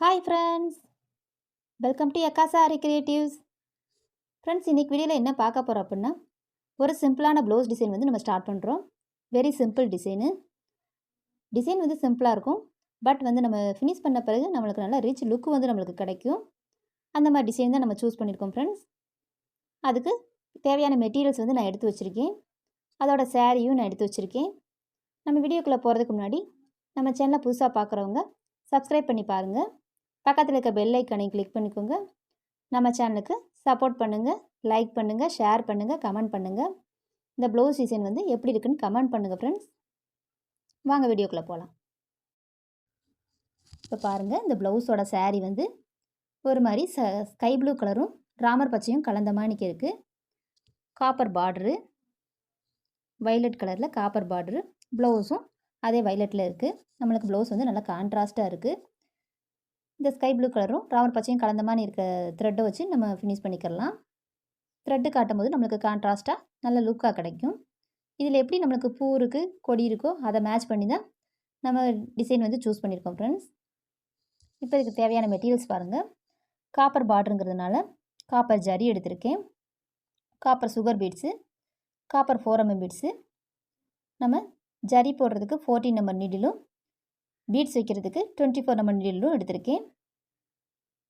Hi friends, welcome to எக்காசாரி creatives. Friends, இன்றைக்கி வீடியோவில் என்ன பார்க்க போகிறோம் அப்படின்னா, ஒரு சிம்பிளான ப்ளவுஸ் டிசைன் வந்து நம்ம ஸ்டார்ட் பண்ணுறோம். வெரி சிம்பிள் டிசைன் வந்து சிம்பிளாக இருக்கும். பட் வந்து நம்ம ஃபினிஷ் பண்ண பிறகு நம்மளுக்கு நல்லா ரிச் லுக் வந்து நம்மளுக்கு கிடைக்கும். அந்த மாதிரி டிசைன் தான் நம்ம சூஸ் பண்ணியிருக்கோம் ஃப்ரெண்ட்ஸ். அதுக்கு தேவையான மெட்டீரியல்ஸ் வந்து நான் எடுத்து வச்சுருக்கேன். அதோட சாரியும் நான் எடுத்து வச்சுருக்கேன். நம்ம வீடியோக்குள்ளே போகிறதுக்கு முன்னாடி நம்ம சேனலை புதுசாக பார்க்குறவங்க சப்ஸ்கிரைப் பண்ணி பாருங்கள். பக்கத்தில் இருக்க பெல் ஐக்கனை கிளிக் பண்ணிக்கோங்க. நம்ம சேனலுக்கு சப்போர்ட் பண்ணுங்கள், லைக் பண்ணுங்கள், ஷேர் பண்ணுங்கள், கமெண்ட் பண்ணுங்கள். இந்த ப்ளவுஸ் டிசைன் வந்து எப்படி இருக்குன்னு கமெண்ட் பண்ணுங்கள் ஃப்ரெண்ட்ஸ். வாங்க வீடியோக்குள்ளே போகலாம். இப்போ பாருங்கள், இந்த ப்ளவுஸோட சாரீ வந்து ஒரு மாதிரி ஸ்கை ப்ளூ கலரும் ராமர் பச்சையும் கலந்த மாதிரி இருக்குது. காப்பர் பார்டரு, வைலட் கலரில் காப்பர் பார்டரு. ப்ளவுஸும் அதே வைலட்டில் இருக்குது. நம்மளுக்கு ப்ளவுஸ் வந்து நல்லா கான்ட்ராஸ்ட்டாக இருக்குது. இந்த ஸ்கை ப்ளூ கலரும் ராமர் பச்சையும் கலந்த மாதிரி இருக்க த்ரெட்டை வச்சு நம்ம ஃபினிஷ் பண்ணிக்கலாம். த்ரெட்டு காட்டும்போது நம்மளுக்கு கான்ட்ராஸ்ட்டாக நல்ல லுக்காக கிடைக்கும். இதில் எப்படி நம்மளுக்கு பூ இருக்குது, கொடி இருக்கோ அதை மேட்ச் பண்ணி தான் நம்ம டிசைன் வந்து சூஸ் பண்ணியிருக்கோம் ஃப்ரெண்ட்ஸ். இப்போ இதுக்கு தேவையான மெட்டீரியல்ஸ் பாருங்கள். காப்பர் பார்டருங்கிறதுனால காப்பர் ஜரி எடுத்திருக்கேன். Copper sugar beads, copper 4mm beads, நம்ம ஜரி போடுறதுக்கு 14 நம்பர் நீடிலும், பீட்ஸ் வைக்கிறதுக்கு 24 நம்பர் நீடிலும் எடுத்திருக்கேன்.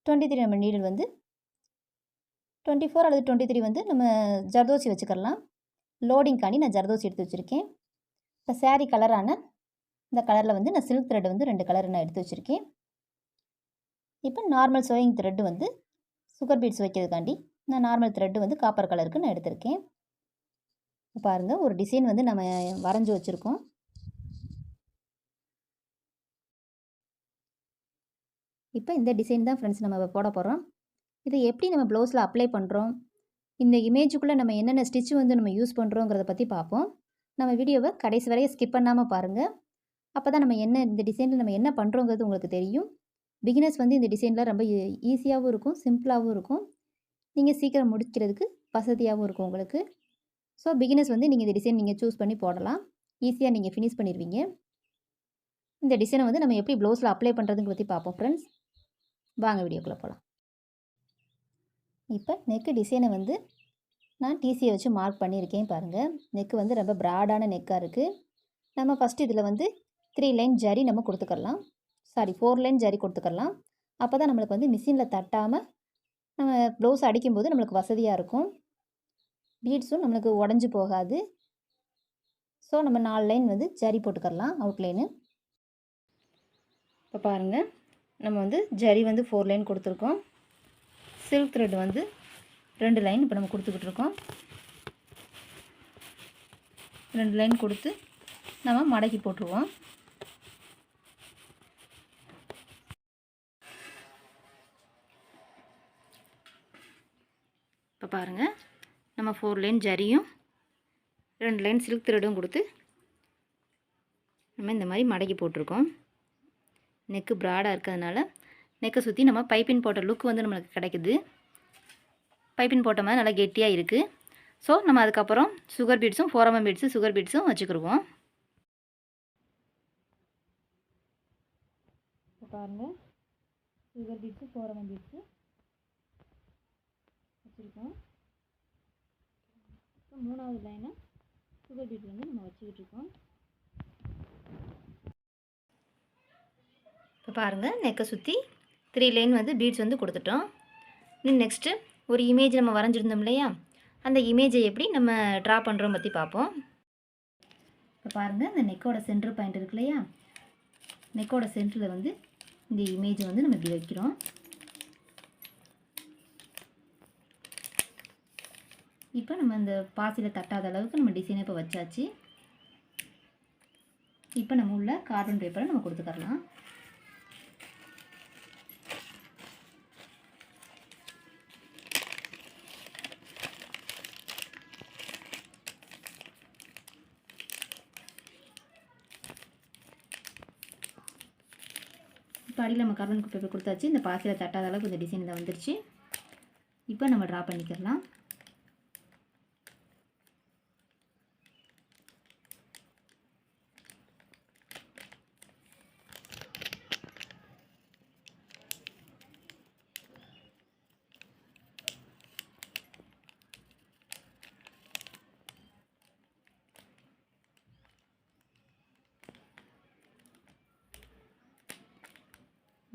23 நம்பர் நீடில் வந்து 24 அல்லது 23 வந்து நம்ம ஜர்தோசி வச்சுக்கலாம். லோடிங்காண்டி நான் ஜர்தோசி எடுத்து வச்சுருக்கேன். இப்போ சாரீ கலரான இந்த கலரில் வந்து நான் சில்க் த்ரெட் வந்து 2 கலர் நான் எடுத்து வச்சுருக்கேன். இப்போ நார்மல் சோயிங் த்ரெட்டு வந்து சுகர் பீட்ஸ் வைக்கிறதுக்காண்டி நான் நார்மல் த்ரெட்டு வந்து காப்பர் கலருக்கு நான் எடுத்திருக்கேன். பாருங்கள், ஒரு டிசைன் வந்து நம்ம வரைஞ்சி வச்சுருக்கோம். இப்போ இந்த டிசைன் தான் ஃப்ரெண்ட்ஸ் நம்ம போட போகிறோம். இதை எப்படி நம்ம ப்ளவுஸில் அப்ளை பண்ணுறோம், இந்த இமேஜுக்குள்ளே நம்ம என்னென்ன ஸ்டிச் வந்து நம்ம யூஸ் பண்ணுறோங்கிறத பற்றி பார்ப்போம். நம்ம வீடியோவை கடைசி வரையும் ஸ்கிப் பண்ணாமல் பாருங்கள். அப்போ தான் நம்ம இந்த டிசைனில் நம்ம என்ன பண்ணுறோங்கிறது உங்களுக்கு தெரியும். பிகினர்ஸ் வந்து இந்த டிசைனில் ரொம்ப ஈஸியாகவும் இருக்கும், சிம்பிளாகவும் இருக்கும். நீங்கள் சீக்கிரம் முடிக்கிறதுக்கு வசதியாகவும் இருக்கும் உங்களுக்கு. ஸோ பிகினர்ஸ் வந்து நீங்கள் இந்த டிசைன் நீங்கள் சூஸ் பண்ணி போடலாம். ஈஸியாக நீங்கள் ஃபினிஷ் பண்ணிடுவீங்க. இந்த டிசைனை வந்து நம்ம எப்படி ப்ளவுஸில் அப்ளை பண்ணுறதுன்னு பற்றி பார்ப்போம் ஃப்ரெண்ட்ஸ். வாங்க வீடியோக்குள்ளே போகலாம். இப்போ நெக்கு டிசைனை வந்து நான் டிசியை வச்சு மார்க் பண்ணியிருக்கேன். பாருங்கள், நெக்கு வந்து ரொம்ப ப்ராடான நெக்காக இருக்குது. நம்ம ஃபஸ்ட்டு இதில் வந்து 3 லைன் ஜரி நம்ம கொடுத்துக்கலாம். 4 லைன் ஜரி கொடுத்துக்கலாம். அப்போ தான் நம்மளுக்கு வந்து மிஷினில் தட்டாமல் நம்ம ப்ளவுஸ் அடிக்கும்போது நம்மளுக்கு வசதியாக இருக்கும். பீட்ஸும் நம்மளுக்கு உடஞ்சி போகாது. ஸோ நம்ம 4 லைன் வந்து ஜரி போட்டுக்கலாம் அவுட்லைனு. இப்போ பாருங்கள், நம்ம வந்து ஜரி வந்து 4 லைன் கொடுத்துருக்கோம். சில்க் த்ரெட் வந்து 2 லைன் இப்போ நம்ம கொடுத்துக்கிட்டு இருக்கோம். 2 லைன் கொடுத்து நம்ம மடக்கி போட்டுருவோம். இப்போ பாருங்கள், நம்ம 4 லைன் ஜரியும் 2 லைன் சில்க் த்ரெட்டும் கொடுத்து நம்ம இந்த மாதிரி மடக்கி போட்டிருக்கோம். நெக்கு ப்ராடாக இருக்கிறதுனால நெக்கை சுற்றி நம்ம பைப்பின் போட்ட லுக் வந்து நம்மளுக்கு கிடைக்குது. பைப்பின் போட்ட மாதிரி நல்லா கெட்டியாக இருக்குது. ஸோ நம்ம அதுக்கப்புறம் சுகர் பீட்ஸும் 4mm பீட்ஸு சுகர் பீட்ஸும் வச்சுக்கிடுவோம். இப்போ பாருங்கள், சுகர் பீட்ஸு 4mm பீட்ஸு வச்சுருக்கோம். இப்போ 3வது லைனை சுகர் பீட் வந்து நம்ம வச்சுக்கிட்டு இருக்கோம். இப்போ பாருங்கள், நெக்கை சுற்றி 3 லைன் வந்து பீட்ஸ் வந்து கொடுத்துட்டோம். இன்னும் நெக்ஸ்ட்டு ஒரு இமேஜ் நம்ம வரைஞ்சிருந்தோம் இல்லையா, அந்த இமேஜை எப்படி நம்ம ட்ரா பண்ணுறோம் பற்றி பார்ப்போம். இப்போ பாருங்கள், இந்த நெக்கோட சென்டர் பாயிண்ட் இருக்கு இல்லையா, நெக்கோட சென்டரில் வந்து இந்த இமேஜை வந்து நம்ம இப்படி வைக்கிறோம். இப்போ நம்ம இந்த பாசியில் தட்டாத அளவுக்கு நம்ம டிசைனை இப்போ வச்சாச்சு. இப்போ நம்ம உள்ள கார்பன் பேப்பரை நம்ம கொடுத்துக்கலாம். இப்போ அடியில் நம்ம கார்பன் பேப்பர் கொடுத்தாச்சு. இந்த பாசியில் தட்டாத அளவுக்கு இந்த டிசைனில் வந்துருச்சு. இப்போ நம்ம ட்ரா பண்ணிக்கலாம்.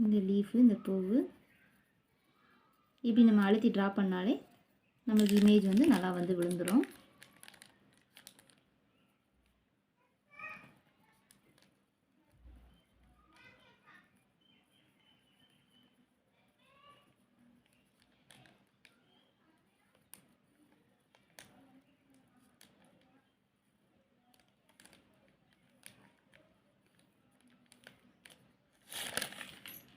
இந்த லீஃபு, இந்த பூவு இப்படி நம்ம அழுத்தி ட்ரா பண்ணாலே நமக்கு இமேஜ் வந்து நல்லா வந்து விழுந்துடும்.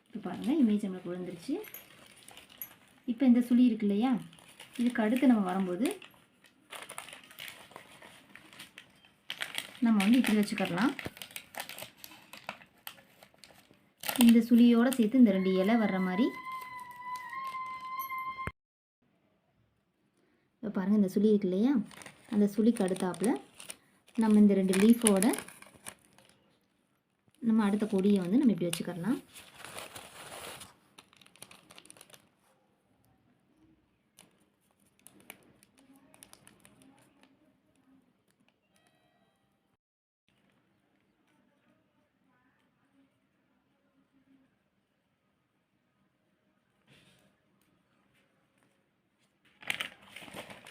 இப்போ பாருங்கள் இமேஜ் நம்மளுக்கு விழுந்துருச்சு. இப்போ இந்த சுழி இருக்கு இல்லையா, இதுக்கு அடுத்து நம்ம வரும்போது நம்ம வந்து இப்படி வச்சுக்கலாம். இந்த சுழியோடு சேர்த்து இந்த 2 இலை வர்ற மாதிரி. இப்போ பாருங்கள் இந்த சுழி இருக்கு இல்லையா, அந்த சுழிக்கு அடுத்தாப்பில் நம்ம இந்த 2 லீஃபோட நம்ம அடுத்த கொடியை வந்து நம்ம இப்படி வச்சுக்கலாம்.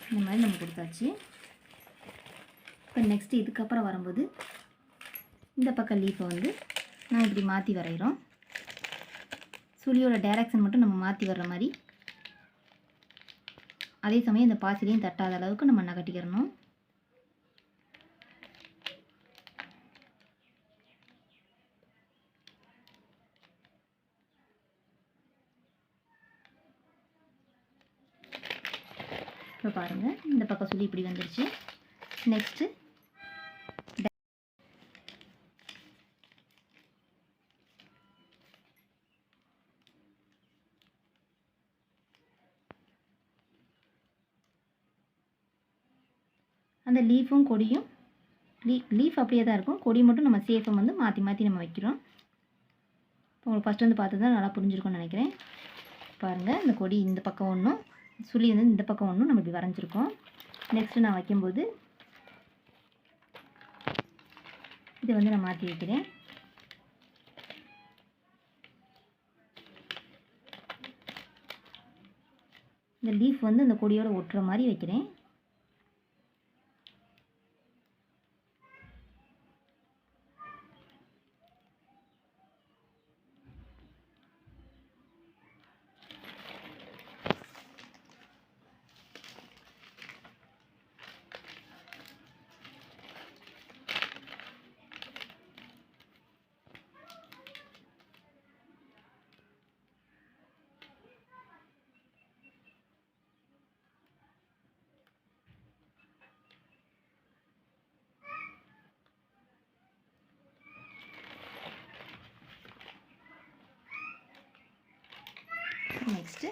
இந்த மாதிரி நம்ம கொடுத்தாச்சு. இப்போ நெக்ஸ்ட்டு இதுக்கப்புறம் வரும்போது இந்த பக்கம் லீஃபை வந்து நம்ம இப்படி மாற்றி வரைகிறோம். சுழியோட டைரக்ஷன் மட்டும் நம்ம மாற்றி வர்ற மாதிரி, அதே சமயம் இந்த பாசிலையும் தட்டாத அளவுக்கு நம்ம நகட்டிக்கிறணும். இப்போ பாருங்கள் இந்த பக்கம் சுழி இப்படி வந்துருச்சு. நெக்ஸ்ட்டு அந்த லீஃபும் கொடியும் லீஃப் அப்படியே தான் இருக்கும், கொடி மட்டும் நம்ம சேஃபை வந்து மாற்றி மாற்றி நம்ம வைக்கிறோம். இப்போ உங்களுக்கு ஃபஸ்ட்டு வந்து பார்த்து தான் நல்லா புரிஞ்சிருக்கும்னு நினைக்கிறேன். பாருங்கள் இந்த கொடி இந்த பக்கம் ஒன்றும், சுழி வந்து இந்த பக்கம் ஒன்றும் நம்ம இப்படி வரைஞ்சிருக்கோம். நெக்ஸ்ட்டு நான் வைக்கும்போது இதை வந்து நான் மாற்றி வைக்கிறேன். இந்த லீஃப் வந்து இந்த கொடியோடு ஒட்டுற மாதிரி வைக்கிறேன். நெக்ஸ்ட்டு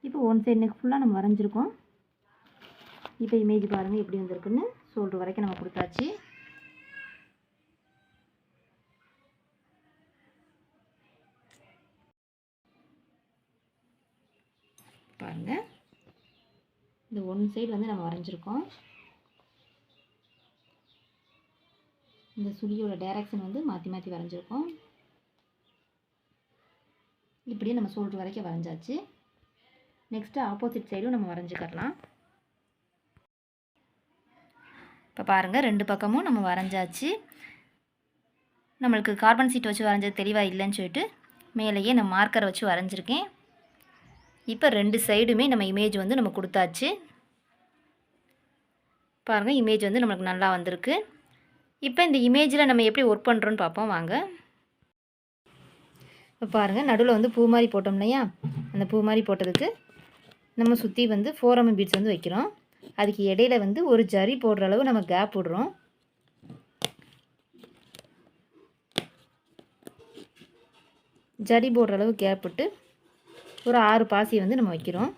இப்போ ஒன் சைடு நெக் ஃபுல்லாக நம்ம வரைஞ்சிருக்கோம். இப்போ இமேஜ் பாருங்கள் எப்படி வந்திருக்குன்னு. ஷோல்டர் வரைக்கும் நம்ம கொடுத்தாச்சு. பாருங்கள் இந்த ஒன் சைடு வந்து நம்ம வரைஞ்சிருக்கோம். இந்த சுழியோட டைரக்ஷன் வந்து மாற்றி மாற்றி வரைஞ்சிருக்கோம். இப்படியே நம்ம ஷோல்டர் வரைக்கும் வரைஞ்சாச்சு. நெக்ஸ்ட்டு ஆப்போசிட் சைடும் நம்ம வரைஞ்சிக்கலாம். இப்போ பாருங்கள் 2 பக்கமும் நம்ம வரைஞ்சாச்சு. நம்மளுக்கு கார்பன் சீட் வச்சு வரைஞ்சது தெளிவாக இல்லைன்னு சொல்லிட்டு மேலேயே நான் மார்க்கரை வச்சு வரைஞ்சிருக்கேன். இப்போ 2 சைடுமே நம்ம இமேஜ் வந்து நம்ம கொடுத்தாச்சு. பாருங்கள் இமேஜ் வந்து நம்மளுக்கு நல்லா வந்திருக்கு. இப்போ இந்த இமேஜில் நம்ம எப்படி ஒர்க் பண்ணுறோன்னு பார்ப்போம் வாங்க. இப்போ பாருங்கள் நடுவில் வந்து பூ மாதிரி போட்டோம் இல்லையா, அந்த பூ மாதிரி போட்டதுக்கு நம்ம சுற்றி வந்து 4mm பீட்ஸ் வந்து வைக்கிறோம். அதுக்கு இடையில வந்து ஒரு ஜரி போடுற அளவு நம்ம கேப் விடுறோம். ஜரி போடுற அளவு கேப் விட்டு ஒரு 6 பாசி வந்து நம்ம வைக்கிறோம்.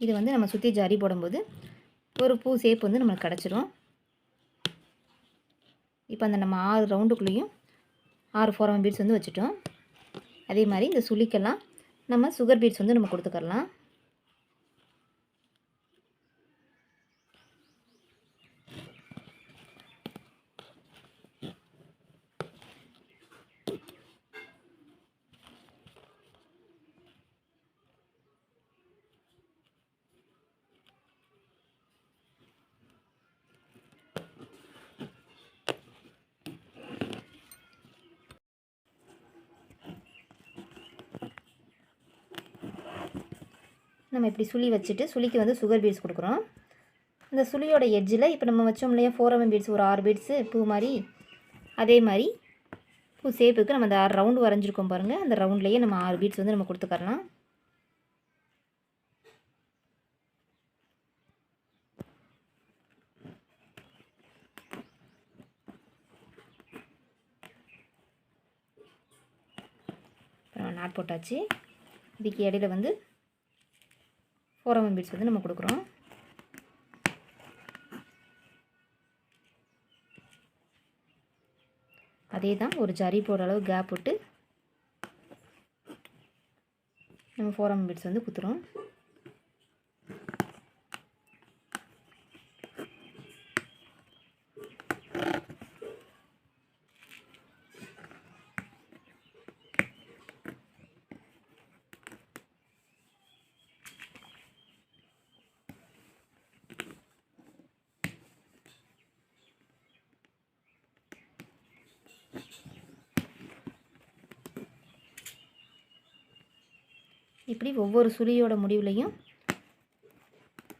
இது வந்து நம்ம சுற்றி ஜரி போடும்போது ஒரு பூ ஷேப் வந்து நம்மளுக்கு கிடச்சிரும். இப்போ அந்த நம்ம 6 ரவுண்டுக்குள்ளேயும் 6 4mm பீட்ஸ் வந்து வச்சுட்டோம். அதே மாதிரி இந்த சுளிக்கெல்லாம் நம்ம சுகர் பீட்ஸ் வந்து நம்ம கொடுத்துக்கலாம். நம்ம இப்படி சுழி வச்சுட்டு சுளிக்கு வந்து சுகர் பீட்ஸ் கொடுக்குறோம். இந்த சுளியோட எட்ஜில் இப்போ நம்ம வச்சோம் இல்லையா 4mm பீட்ஸ் ஒரு 6 பீட்ஸு பூ மாதிரி, அதே மாதிரி பூ ஷேப்புக்கு நம்ம அந்த 6 ரவுண்டு வரைஞ்சிருக்கோம் பாருங்கள். அந்த ரவுண்ட்லேயே நம்ம 6 பீட்ஸ் வந்து நம்ம கொடுத்துக்கலாம். நாட் போட்டாச்சு. இதுக்கு இடையில வந்து 4mm பீட்ஸ் வந்து நம்ம கொடுக்குறோம். அதே தான் ஒரு ஜரி போடுற அளவு கேப் விட்டு நம்ம 4mm பீட்ஸ் வந்து குத்துறோம். இப்படி ஒவ்வொரு சுழியோட முடிவுலையும்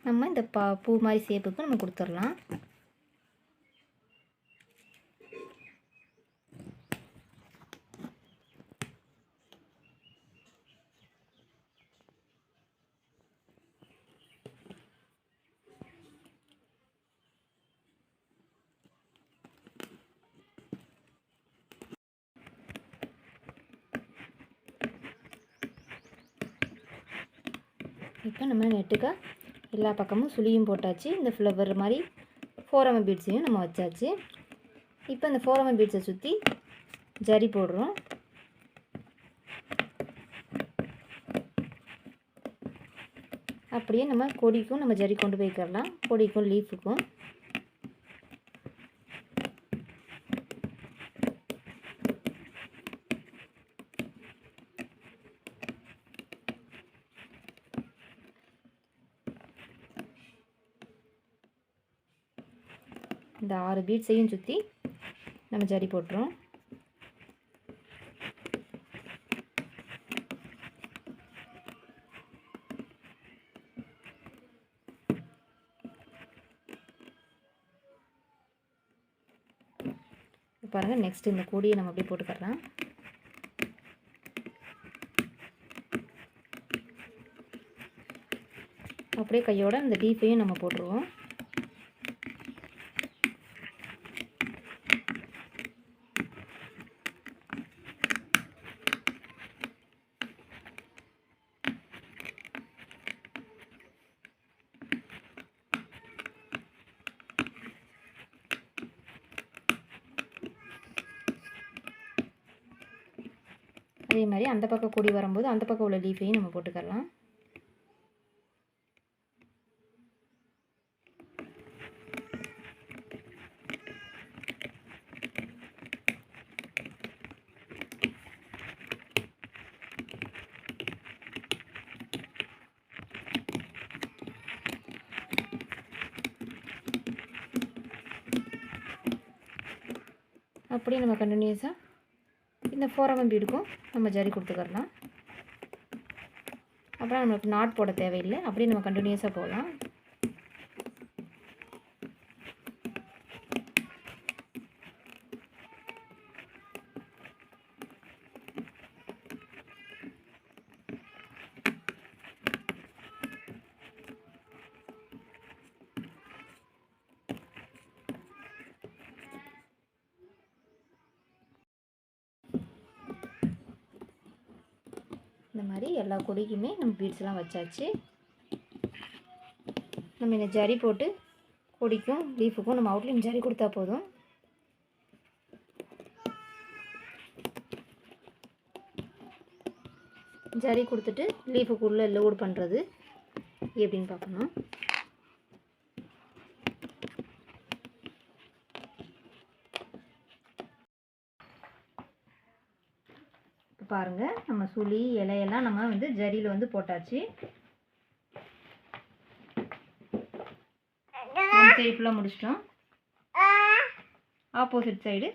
நம்ம இந்த பூ மாதிரி ஷேப்புக்கு நம்ம கொடுத்துடலாம். இப்போ நம்ம நெட்டுக்கு எல்லா பக்கமும் சுழியும் போட்டாச்சு. இந்த ஃப்ளவர் மாதிரி 4mm பீட்ஸையும் நம்ம வச்சாச்சு. இப்போ இந்த 4mm பீட்ஸை சுற்றி ஜரி போடுறோம். அப்படியே நம்ம கொடிக்கும் நம்ம ஜரி கொண்டு போய்க்கலாம், கொடிக்கும் லீஃபுக்கும். இந்த 6 பீட்ஸையும் சுற்றி நம்ம ஜரி போட்டுறோம். பாருங்கள், நெக்ஸ்ட் இந்த கொடியை நம்ம அப்படியே போட்டுக்கலாம். அப்படியே கையோட இந்த லீஃபையும் நம்ம போட்டுருவோம். அதே மாதிரி அந்த பக்கம் கொடி வரும்போது அந்த பக்கம் உள்ள லீஃபையும் நம்ம போட்டுக்கலாம். அப்படியே நம்ம கண்டினியூஸாக இந்த இந்த 4mm பீடுக்கும் நம்ம ஜரி கொடுத்துக்கலாம். அப்புறம் நமக்கு நாட் போட தேவையில்லை, அப்படியே நம்ம கண்டினியூஸாக போகலாம். இந்த மாதிரி எல்லா கொடிக்குமே நம்ம பீட்ஸ்லாம் வச்சாச்சு. நம்ம இந்த ஜரி போட்டு கொடிக்கும் லீஃபுக்கும் நம்ம அவுட்லைன் ஜரி கொடுத்தா போதும். ஜரி கொடுத்துட்டு லீஃபுக்குள்ளே லோட் பண்ணுறது எப்படின்னு பார்க்கணும். இப்போ பாருங்கள், நம்ம சுழி இலையெல்லாம் நம்ம வந்து ஜரியில் வந்து போட்டாச்சு. ஒன் சைடு ஃபுல்லாக முடிச்சிட்டோம். ஆப்போசிட் சைடு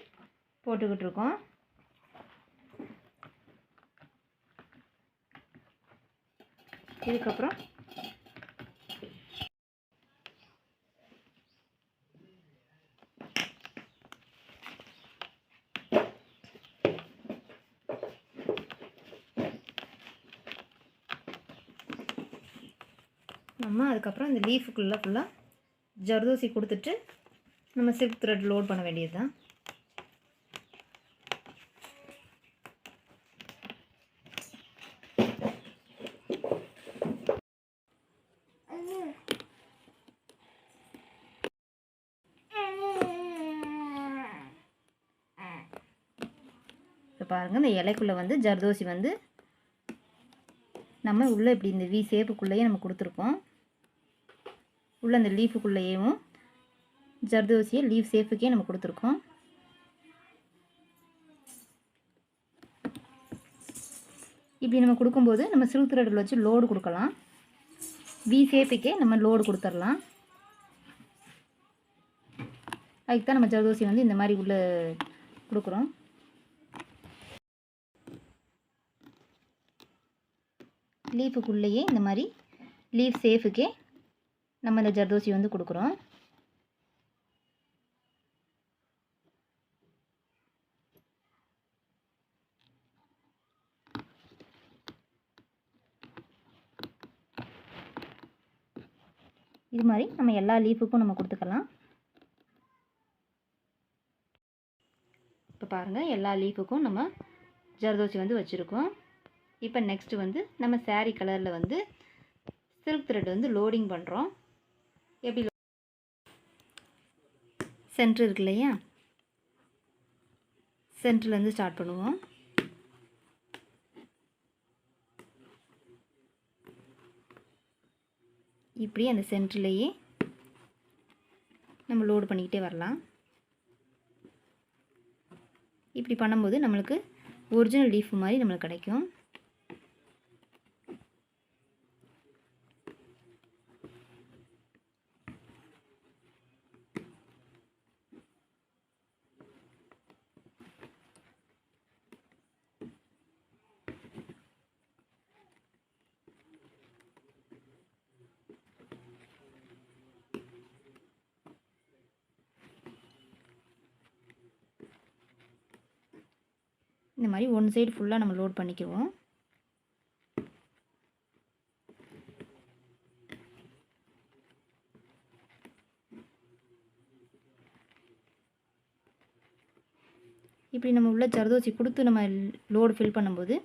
போட்டுக்கிட்டு இருக்கோம். இதுக்கப்புறம் நம்ம அதுக்கப்புறம் இந்த லீஃபுக்குள்ளே ஃபுல்லாக ஜர்தோசி கொடுத்துட்டு நம்ம சில்க் த்ரெட் லோட் பண்ண வேண்டியது தான். இப்போ பாருங்கள், இந்த இலைக்குள்ளே வந்து ஜர்தோசி வந்து நம்ம உள்ளே இப்படி இந்த வி ஷேப்புக்குள்ளேயே நம்ம கொடுத்துருக்கோம். உள்ளே அந்த லீஃபுக்குள்ளேயும் ஜர்தோசியை லீஃப் ஷேப்புக்கே நம்ம கொடுத்துருக்கோம். இப்படி நம்ம கொடுக்கும்போது நம்ம சில்க் த்ரெட்டில் வச்சு லோடு கொடுக்கலாம். வி ஷேப்புக்கே நம்ம லோடு கொடுத்துடலாம். அதுக்கு தான் நம்ம ஜர்தோசி வந்து இந்த மாதிரி உள்ளே கொடுக்குறோம். லீஃபுக்குள்ளேயே இந்த மாதிரி லீஃப் ஷேப்புக்கே நம்ம இந்த ஜர்தோசி வந்து கொடுக்குறோம். இது மாதிரி நம்ம எல்லா லீஃபுக்கும் நம்ம கொடுத்துக்கலாம். இப்போ பாருங்கள், எல்லா லீஃபுக்கும் நம்ம ஜர்தோசி வந்து வச்சுருக்கோம். இப்போ நெக்ஸ்ட்டு வந்து நம்ம சாரீ கலரில் வந்து சில்க் த்ரெட் வந்து லோடிங் பண்ணுறோம். எப்படி சென்ட்ரு இருக்கு இல்லையா, சென்ட்ருலேருந்து ஸ்டார்ட் பண்ணுவோம். இப்படி அந்த சென்ட்ருலேயே நம்ம லோடு பண்ணிக்கிட்டே வரலாம். இப்படி பண்ணும்போது நம்மளுக்கு ஒரிஜினல் லீஃப் மாதிரி நம்மளுக்கு கிடைக்கும். இந்த மாதிரி ஒன் சைடு ஃபுல்லாக நம்ம லோட் பண்ணிக்குவோம். இப்படி நம்ம உள்ள ஜர்தோசி கொடுத்து நம்ம லோடு ஃபில் பண்ணும்போது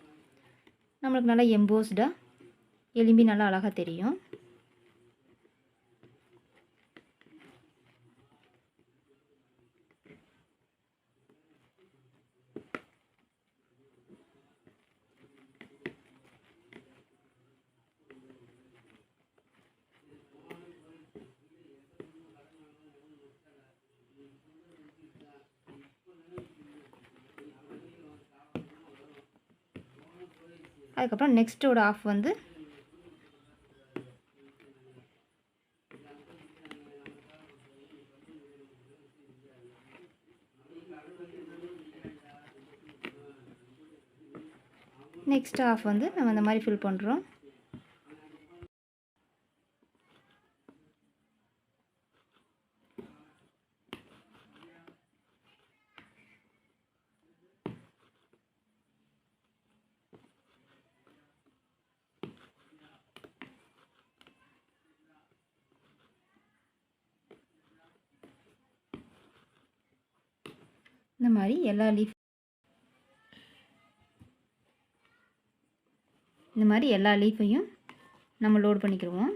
நம்மளுக்கு நல்லா எம்போஸ்டாக எலும்பி நல்லா அழகாக தெரியும். அதுக்கப்புறம் நெக்ஸ்ட்டோட ஆஃப் வந்து நெக்ஸ்ட் ஆஃப் வந்து நம்ம இந்த மாதிரி ஃபில் பண்ணுறோம். இந்த மாதிரி எல்லா லீஃபையும் நம்ம லோட் பண்ணிக்கிடுவோம்.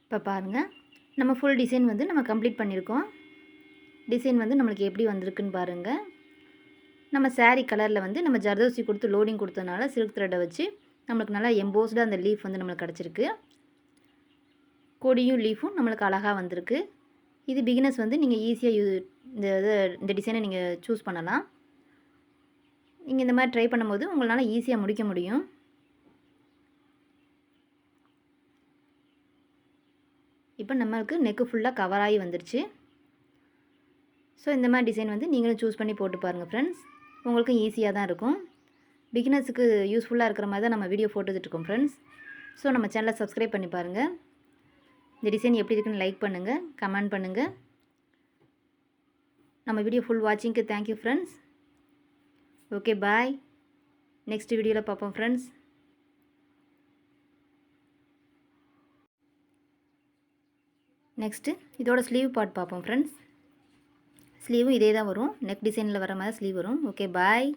இப்போ பாருங்கள், நம்ம ஃபுல் டிசைன் வந்து நம்ம கம்ப்ளீட் பண்ணியிருக்கோம். டிசைன் வந்து நம்மளுக்கு எப்படி வந்திருக்குன்னு பாருங்கள். நம்ம saree கலரில் வந்து நம்ம ஜர்தோசி கொடுத்து லோடிங் கொடுத்ததுனால சில்க் த்ரெட்டை வச்சு நம்மளுக்கு நல்லா எம்போஸ்டாக அந்த லீஃப் வந்து நம்மளுக்கு கிடச்சிருக்கு. கொடியும் லீஃபும் நம்மளுக்கு அழகாக வந்திருக்கு. இது பிகினர்ஸ் வந்து நீங்கள் ஈஸியாக இந்த டிசைனை நீங்கள் சூஸ் பண்ணலாம். நீங்கள் இந்த மாதிரி ட்ரை பண்ணும்போது உங்களால் ஈஸியாக முடிக்க முடியும். இப்போ நம்மளுக்கு நெக்கு ஃபுல்லாக கவராகி வந்துருச்சு. ஸோ இந்த மாதிரி டிசைன் வந்து நீங்களும் சூஸ் பண்ணி போட்டு பாருங்கள் ஃப்ரெண்ட்ஸ். உங்களுக்கும் ஈஸியாக தான் இருக்கும். பிகினர்ஸுக்கு யூஸ்ஃபுல்லாக இருக்கிற மாதிரி தான் நம்ம வீடியோ போட்டுட்ருக்கோம் ஃப்ரெண்ட்ஸ். ஸோ நம்ம சேனலை சப்ஸ்கிரைப் பண்ணி பாருங்கள். இந்த டிசைன் எப்படி இருக்குன்னு லைக் பண்ணுங்கள், கமெண்ட் பண்ணுங்கள். நம்ம வீடியோ ஃபுல் வாட்சிங்க்கு thank you friends. Okay bye. Next வீடியோவில் பார்ப்போம் ஃப்ரெண்ட்ஸ். நெக்ஸ்ட்டு இதோட ஸ்லீவ் பார்ட் பார்ப்போம் ஃப்ரெண்ட்ஸ். ஸ்லீவும் இதே தான் வரும். நெக் டிசைனில் வர மாதிரி ஸ்லீவ் வரும். ஓகே பாய்.